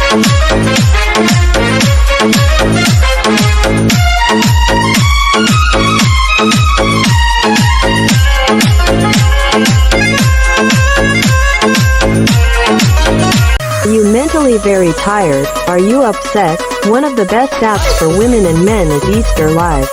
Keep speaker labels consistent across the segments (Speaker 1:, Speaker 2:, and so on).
Speaker 1: You mentally very tired? Are you upset? One of the best apps for women and men is Easter Live.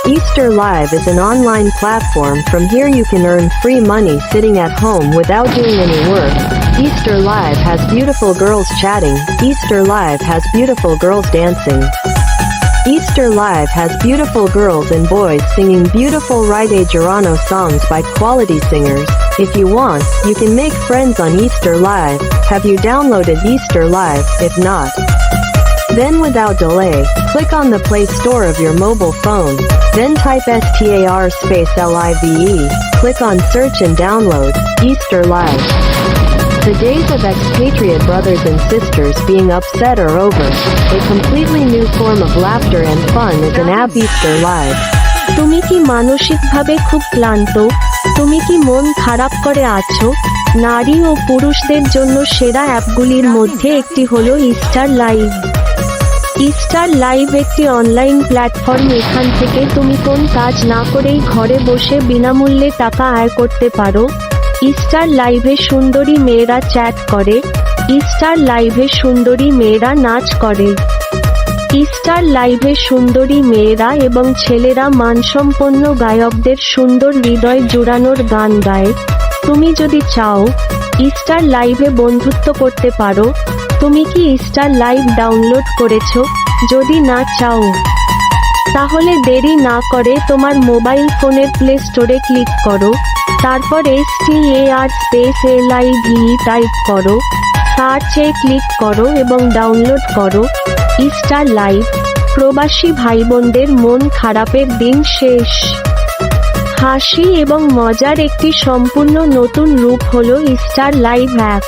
Speaker 1: Easter Live is an online platform. From here you can earn free money sitting at home without doing any work. Easter Live has beautiful girls chatting. Easter Live has beautiful girls dancing. Easter Live has beautiful girls and boys singing beautiful Ride Geronimo songs by quality singers. If you want, you can make friends on Easter Live. Have you downloaded Easter Live? If not, then without delay, click on the Play Store of your mobile phone. Then type STAR space LIVE. Click on search and download Easter Live. The days of expatriate brothers and sisters being upset are over. A completely new form of laughter and fun is an app Easter Live.
Speaker 2: তুমি কি মানসিকভাবে খুব ক্লান্ত? তুমি কি মন খারাপ করে আছো? নারী ও পুরুষদের জন্য সেরা অ্যাপগুলির মধ্যে একটি হলো ইস্টার লাইভ। ইস্টার লাইভ একটি অনলাইন প্ল্যাটফর্ম। এখান থেকে তুমি কোন কাজ না করেই ঘরে বসে বিনামূল্যে টাকা আয় করতে পারো। ইস্টার লাইভে সুন্দরী মেয়েরা চ্যাট করে। ইস্টার লাইভে সুন্দরী মেয়েরা নাচ করে। ইস্টার লাইভে সুন্দরী মেয়েরা এবং ছেলেরা মানসম্পন্ন গায়কদের সুন্দর হৃদয় জুড়ানোর গান গায়। তুমি যদি চাও ইস্টার লাইভে বন্ধুত্ব করতে পারো। তুমি কি ইস্টার লাইভ ডাউনলোড করেছো? যদি না চাও তাহলে দেরি না করে তোমার মোবাইল ফোনের প্লে স্টোরে ক্লিক করো। তারপর STAR স্পেস LIVE টাইপ করো, সার্চে ক্লিক করো এবং ডাউনলোড করো ইস্টার লাইভ। প্রবাসী ভাইবোনদের মন খারাপের দিন শেষ। হাসি এবং মজার একটি সম্পূর্ণ নতুন রূপ হলো ইস্টার লাইভ অ্যাপ।